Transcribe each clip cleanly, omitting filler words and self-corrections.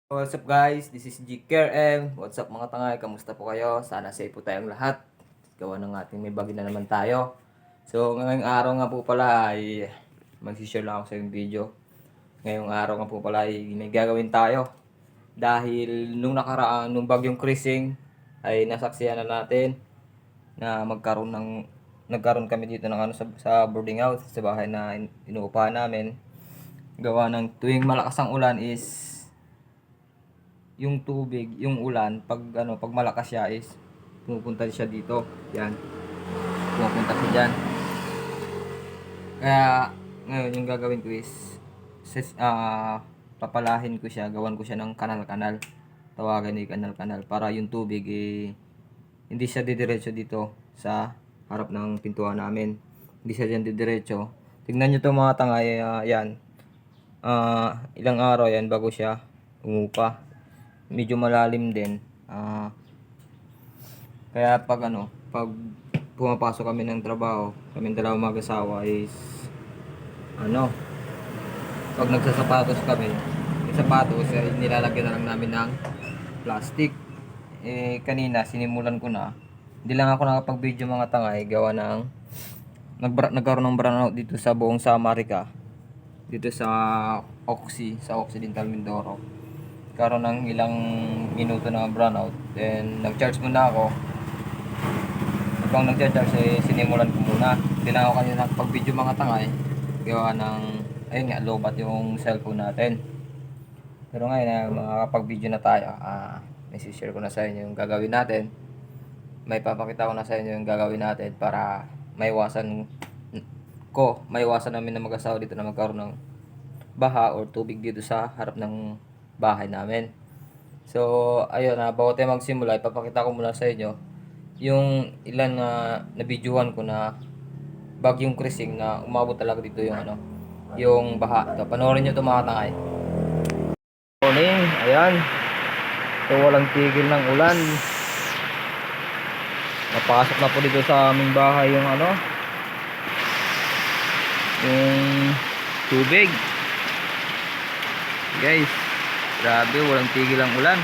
What's up guys? This is GKRM. What's up mga tangay? Kamusta po kayo? Sana safe po tayong lahat. Gawa ng ating may bagyo na naman tayo. So ngayong araw nga po pala ay mag-share lang ako sa yung video. Ngayong araw nga po pala ay may gagawin tayo. Dahil nung nakaraan, nung bagyong Krising ay nasaksihan na natin na nagkaroon kami dito ng sa boarding house sa bahay na inuupahan namin. Gawa ng tuwing malakas ang ulan is yung tubig, yung ulan, pag malakas siya is pumupunta siya dito. Yan. Pumupunta siya diyan. Kaya ngayon yung gagawin ko is papalahin ko siya, gawan ko siya ng kanal-kanal. Tawagan ni kanal-kanal para yung tubig hindi siya didiretso dito sa harap ng pintuan namin. Hindi siya diyan didiretso. Tingnan niyo to mga tangay, yan. Ilang araw yan bago siya umupa. Medyo malalim din. Kaya pag pumapasok kami ng trabaho, kami dalawang mag-asawa is pag nagsasapatos kami, yung sapatos ay nilalagyan na lang namin ng plastic. Kanina sinimulan ko na. Hindi lang ako nakapag-video mga tangay, gawa ng nagkaroon ng brownout dito sa buong Samarica. Dito sa Occidental Mindoro. Karoon ng ilang minuto na brownout, then nag-charge muna ako. Habang nag-charge sinimulan ko muna. Hindi na ako kanina nakapag-video mga tangay, gawa ng ayun nga, lobat yung cellphone natin. Pero ngayon makakapag-video na tayo. May share ko na sa inyo yung gagawin natin. May papakita ko na sa inyo yung gagawin natin para maiwasan namin na mag-asawa dito na magkaroon ng baha or tubig dito sa harap ng bahay namin. So ayun, bago tayo magsimula, ipapakita ko muna sa inyo yung ilan na nabidyohan ko na bagyong Krising na umabot talaga dito yung baha. So panoorin nyo ito mga tangay. Morning, ayan. So walang tigil ng ulan. Napasok na po dito sa aming bahay yung yung tubig. Guys, grabe, walang tigil ang ulan.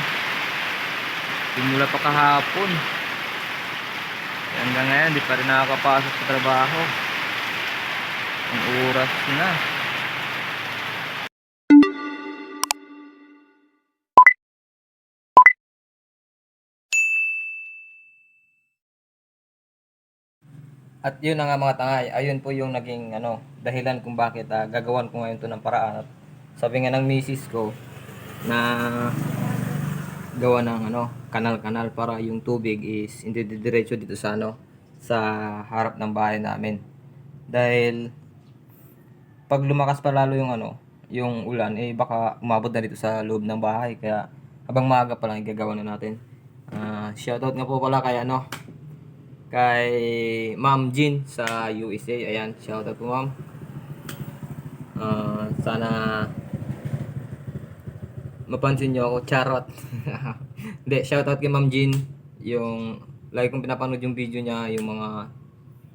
Simula pa kahapon. Hanggang ngayon, di pa rin nakakapasok sa trabaho. Ang oras na. At yun na nga mga tangay, ayun po yung naging dahilan kung bakit gagawan ko ngayon to ng paraan. At sabi nga ng misis ko na gawa ng kanal-kanal para yung tubig is hindi diretso dito sa sa harap ng bahay namin. Dahil pag lumakas pa lalo yung ulan, baka umabot na dito sa loob ng bahay. Kaya habang maaga pa lang igagawa na natin. Shoutout nga po pala kay Ma'am Jean sa USA. Ayan, shoutout po ma'am. Sana mapansin nyo ako, charot. Hindi, shoutout kay Ma'am Jean. Yung lagi kong pinapanood yung video niya, yung mga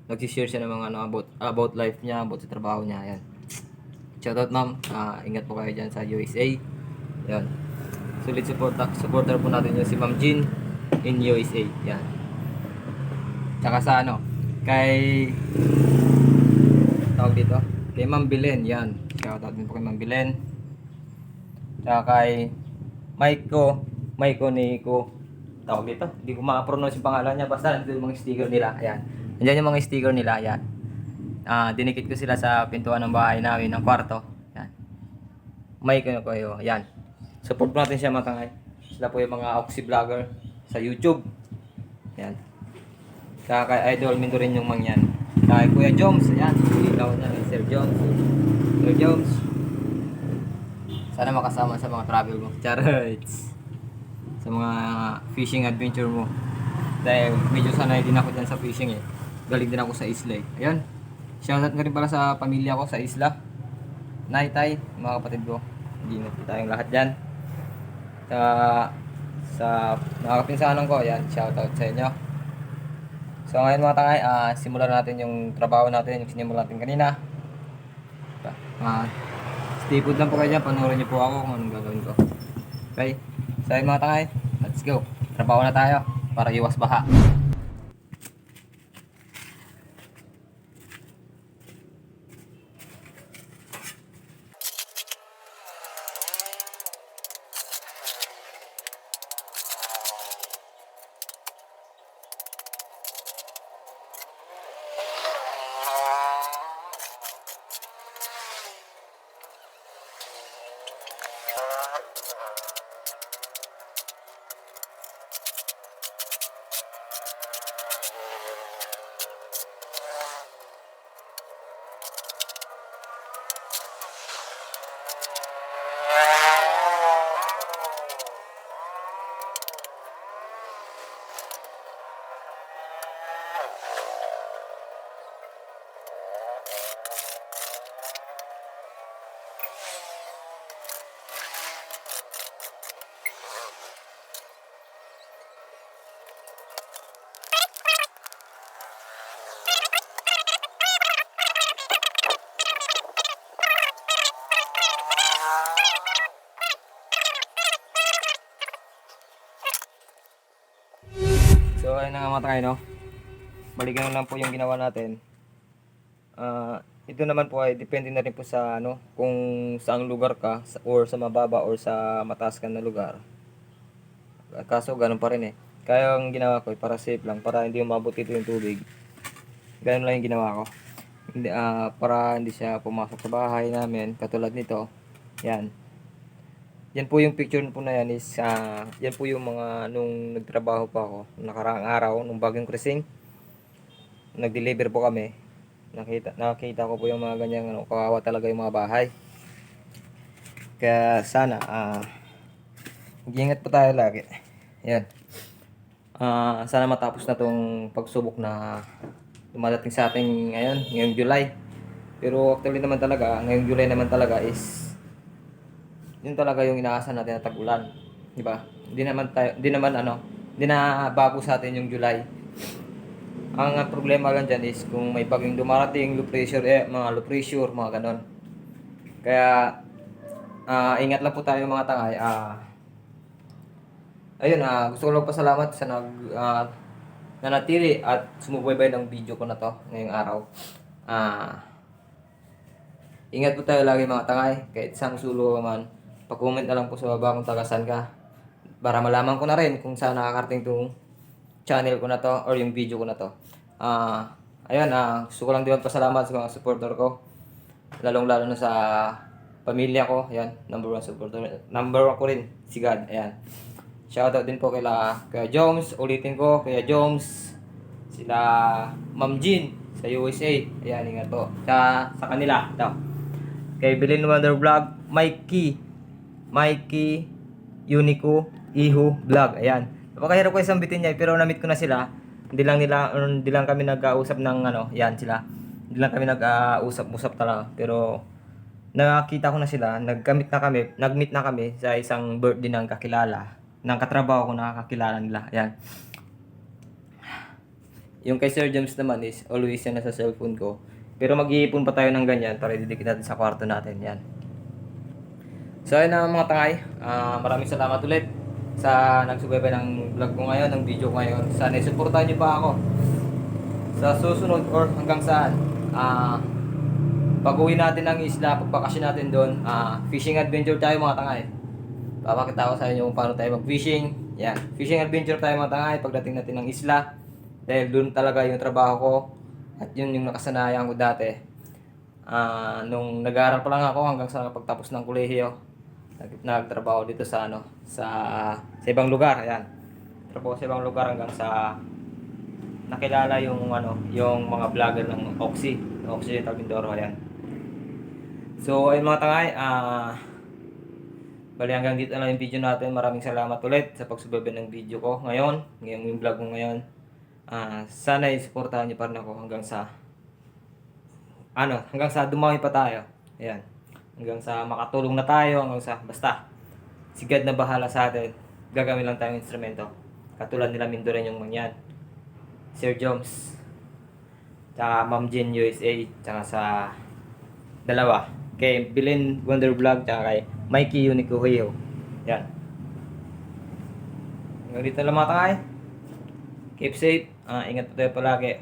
nagsishare siya ng mga about life niya, about sa trabaho niya. Ayan, shoutout ma'am. Ingat po kayo dyan sa USA. Ayan, sulit supporter po natin yung si Ma'am Jean in USA. Ayan. Tsaka sa kay tawag dito, kay Ma'am Belen. Yan, shoutout din po kay Ma'am Belen. Tsaka kay Maiko Nico, tawag dito, hindi ko ma-pronounce yung pangalan niya, basta nandito yung mga sticker nila. Ayan, nandiyan yung mga sticker nila. Ayan, dinikit ko sila sa pintuan ng bahay namin, ng kwarto. Ayan, Maiko na ko yun. Ayan, support natin siya mga tangay. Sila po yung mga Oxy vlogger sa YouTube. Ayan. Kaya kay Idol Mindo rin yung mangyan. Kay Kuya Jones, ayan, ilaw niya kay Sir Jones. Sir Jones, sana makasama sa mga travel mo. Charits. Sa mga fishing adventure mo. Dahil medyo sanay din ako dyan sa fishing Galing din ako sa isla Ayan. Shoutout nga rin pala sa pamilya ko sa isla. Naitay, mga kapatid ko. Ingat po tayong lahat dyan. Sa mga kapinsanan ko, ayan, shoutout sa inyo. So ngayon mga tangay, simulan natin yung trabaho natin, yung sinimulan natin kanina. Stay put lang po kayo dyan, panoorin niyo po ako kung anong gagawin ko. Okay? So ayun mga tangay, let's go. Trabaho na tayo para iwas baha. So ayun na nga mga tangay, no? Balikan lang po yung ginawa natin. Ito naman po ay depende na rin po sa ano, kung saang lugar ka or sa mababa or sa mataas ka na lugar. Kaso ganun pa rin eh. Kaya ang ginawa ko para safe lang, para hindi umabot ito yung tubig. Ganun lang yung ginawa ko. Hindi, para hindi siya pumasok sa bahay namin katulad nito. Yan. Yan po yung picture po na yan is yan po yung mga nung nagtrabaho pa ako nakaraang araw nung bagong cruising. Nag-deliver po kami. Nakita ko po yung mga ganyang ano, kawawa talaga yung mga bahay. Kaya sana mag-ingat po tayo lagi. Yan. Sana matapos na tong pagsubok na dumadating sa ating ngayong July. Pero actually naman talaga, ngayong July naman talaga is yun talaga yung inaasahan natin na tag-ulan, di ba? Hindi na bago sa atin yung July. Ang problema lang dyan is kung may bagong dumarating, low pressure, mga ganon. Kaya, ingat lang po tayo mga tangay. Ayun, gusto ko lang pasalamat sa nanatili at sumubaybay ng video ko na to ngayong araw. Ingat po tayo lagi mga tangay, kahit isang sulo man. Pag-comment na lang po sa baba kung tagasan ka. Para malaman ko na rin kung saan nakakarating itong channel ko na to or yung video ko na to. Ayun, gusto ko lang din magpasalamat sa mga supporter ko. Lalong-lalo na sa pamilya ko. Ayan, number 1 supporter. Number 1 ko rin, si God. Ayan. Shoutout din po kay Joms. Ulitin ko, kay Joms. Sila Ma'am Jean sa USA. Ayan, ingat po. Sa kanila. Ito. Kay Bilin Wonder Vlog. Mikey Unico Ihu Vlog. Ayan. Napakahirap ko isang bitin niya pero na-meet ko na sila. Hindi lang kami nag-uusap ng yan sila. Hindi lang kami nag-usap-usap talaga. Pero nakita ko na sila, nag-meet na kami sa isang birthday ng kakilala, ng katrabaho ko na kakilala nila. Ayan. Yung kay Sir James naman is always yan nasa cellphone ko. Pero mag-iipon pa tayo ng ganyan para ididikit natin sa kwarto natin. Yan. So ayun na mga tangay, maraming salamat ulit sa nagsubaybay ng vlog ko ngayon, ng video ko ngayon. Sana isuportahan niyo pa ako sa susunod or hanggang saan. Pag-uwi natin ng isla, pagbakasyon natin doon, fishing adventure tayo mga tangay. Papakita ko sa inyo kung paano tayo mag-fishing. Yan, fishing adventure tayo mga tangay pagdating natin ng isla. Dahil doon talaga yung trabaho ko at yun yung nakasanayan ko dati. Nung nag-aaral pa lang ako hanggang sa pagtapos ng kolehiyo, nagtrabaho dito sa sa ibang lugar. Ayan. Trabaho sa ibang lugar hanggang sa nakilala yung yung mga vlogger ng Occidental Mindoro. Ayan. So ayun mga tangay, bali hanggang dito na yung video natin. Maraming salamat ulit sa pagsubaybay ng video ko ngayon yung vlog ko ngayon. Sana i-supportahan niyo pa rin ako hanggang sa dumami pa tayo. Ayan. Hanggang sa makatulong na tayo, hanggang sa basta si God na bahala sa atin. Gagamit lang tayong instrumento. Katulad nila Mindoro yung mga yan. Sir Jones, tsaka Ma'am Jean USA, tsaka sa dalawa. Kay Bilin Wonder Vlog, tsaka kay Mikey Unico Hiyo. Yan. Hanggang dito lang mga tangay. Keep safe. Ingat po tayo palagi.